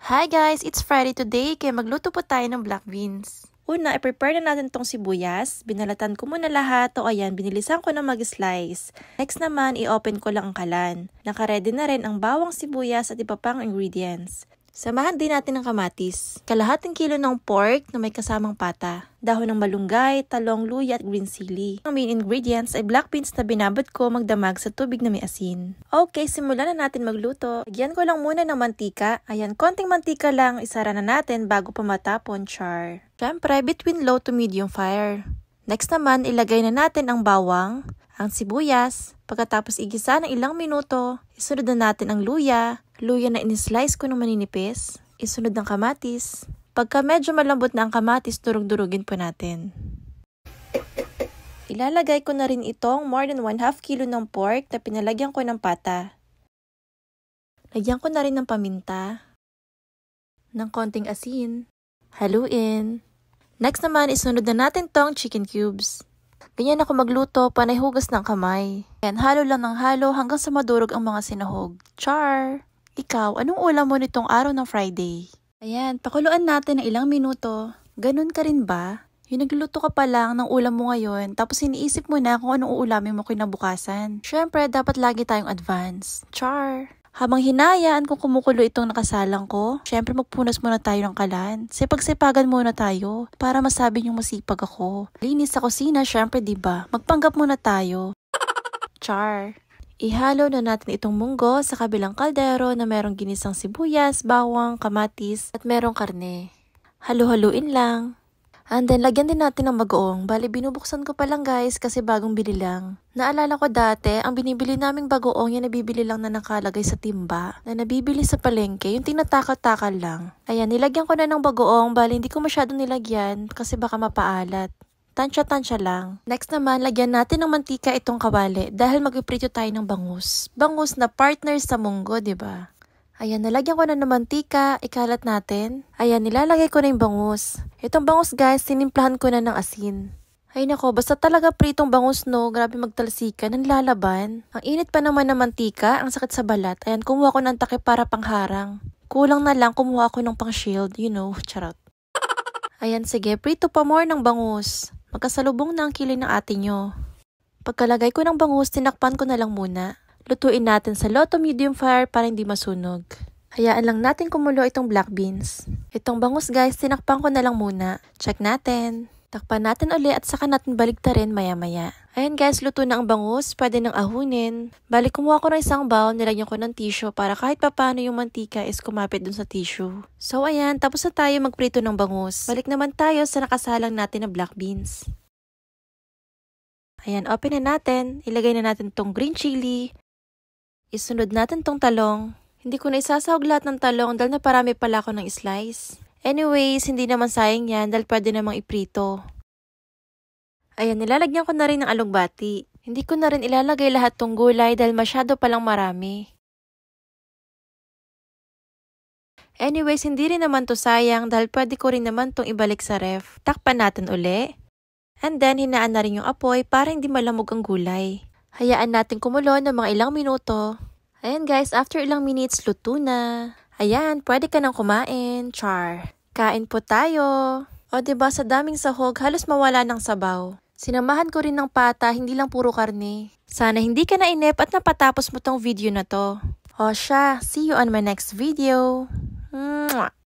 Hi guys! It's Friday today kaya magluto po tayo ng black beans. Una, i-prepare na natin tong sibuyas. Binalatan ko muna lahat o ayan, binilisan ko na mag-slice. Next naman, i-open ko lang ang kalan. Naka-ready na rin ang bawang sibuyas at iba pang ingredients. Samahan din natin ng kamatis. Kalahating kilo ng pork na may kasamang pata. Dahon ng malunggay, talong, luya at green chili. Ang main ingredients ay black beans na binabad ko magdamag sa tubig na may asin. Okay, simulan na natin magluto. Lagyan ko lang muna ng mantika. Ayan, konting mantika lang, isara na natin bago pa matapon, char. Siyempre, between low to medium fire. Next naman, ilagay na natin ang bawang, ang sibuyas. Pagkatapos igisa ng ilang minuto, isunod na natin ang luya. Luya na in-slice ko ng maninipis. Isunod ng kamatis. Pagka medyo malambot na ang kamatis, durug-durugin po natin. Ilalagay ko na rin itong more than 1/2 kilo ng pork na pinalagyan ko ng pata. Lagyan ko na rin ng paminta, ng konting asin. Haluin. Next naman, isunod na natin tong chicken cubes. Ganyan ako magluto, panay hugas ng kamay. Ayan, halo lang ng halo hanggang sa madurog ang mga sinahog. Char! Ikaw, anong ulam mo nitong araw ng Friday? Ayan, pakuluan natin ng ilang minuto. Ganun ka rin ba? Yung nagluluto ka pa lang ng ulam mo ngayon, tapos iniisip mo na kung anong uulamin mo kinabukasan. Syempre, dapat lagi tayong advance. Char! Habang hinayaan kung kumukulo itong nakasalang ko, syempre magpunas muna tayo ng kalan. Sipag-sipagan muna tayo para masabi niyong masipag ako. Linis sa kusina, syempre diba? Magpanggap muna tayo. Char! Ihalo na natin itong munggo sa kabilang kaldero na merong ginisang sibuyas, bawang, kamatis at merong karne. Halo-haluin lang. And then, lagyan din natin ng bagoong. Bali, binubuksan ko pa lang guys kasi bagong bili lang. Naalala ko dati, ang binibili naming bagoong yan nabibili lang na nakalagay sa timba. Na nabibili sa palengke, yung tinatakal-takal lang. Ayan, nilagyan ko na ng bagoong. Bali, hindi ko masyadong nilagyan kasi baka mapaalat. Tansya-tansya lang. Next naman, lagyan natin ng mantika itong kawali dahil magpiprito tayo ng bangus. Bangus na partner sa munggo, diba? Ayan, nalagyan ko na ng mantika, ikalat natin. Ayan, nilalagay ko na yung bangus. Itong bangus guys, tinimplahan ko na ng asin. Ay nako, basta talaga pritong bangus no, grabe magtalsikan, nanlalaban. Ang init pa naman ng mantika, ang sakit sa balat. Ayan, kumuha ko ng takip para pangharang. Kulang na lang, kumuha ko ng pang shield, you know, charot. Ayan, sige, prito pa more ng bangus. Magkasalubong na ang kilay ng ate nyo. Pagkalagay ko ng bangus, tinakpan ko na lang muna. Lutuin natin sa low to medium fire para hindi masunog. Hayaan lang natin kumulo itong black beans. Itong bangus guys, tinakpan ko na lang muna. Check natin. Takpan natin uli at saka natin baliktarin maya-maya. Ayan guys, luto na ang bangus. Pwede nang ahunin. Balik kumuha ko ng isang bowl, nilagyan ko ng tissue para kahit papano yung mantika is kumapit dun sa tissue. So ayan, tapos na tayo magprito ng bangus. Balik naman tayo sa nakasalang natin na black beans. Ayan, open na natin. Ilagay na natin tong green chili. Isunod natin tong talong. Hindi ko na isasahog lahat ng talong dahil naparami pala ako ng slice. Anyways, hindi naman sayang yan dahil pwede namang iprito. Ayan, nilalagyan ko na rin ng alugbati. Hindi ko na rin ilalagay lahat tong gulay dahil masyado palang marami. Anyways, hindi rin naman to sayang dahil pwede ko rin naman tong ibalik sa ref. Takpan natin uli. And then, hinaan na rin yung apoy para hindi malamog ang gulay. Hayaan natin kumulo ng mga ilang minuto. Ayan guys, after ilang minutes, luto na. Ayan, pwede ka nang kumain. Char. Kain po tayo. O diba sa daming sahog, halos mawala ng sabaw. Sinamahan ko rin ng pata, hindi lang puro karne. Sana hindi ka nainip at napatapos mo tong video na to. O siya, see you on my next video. Mwah!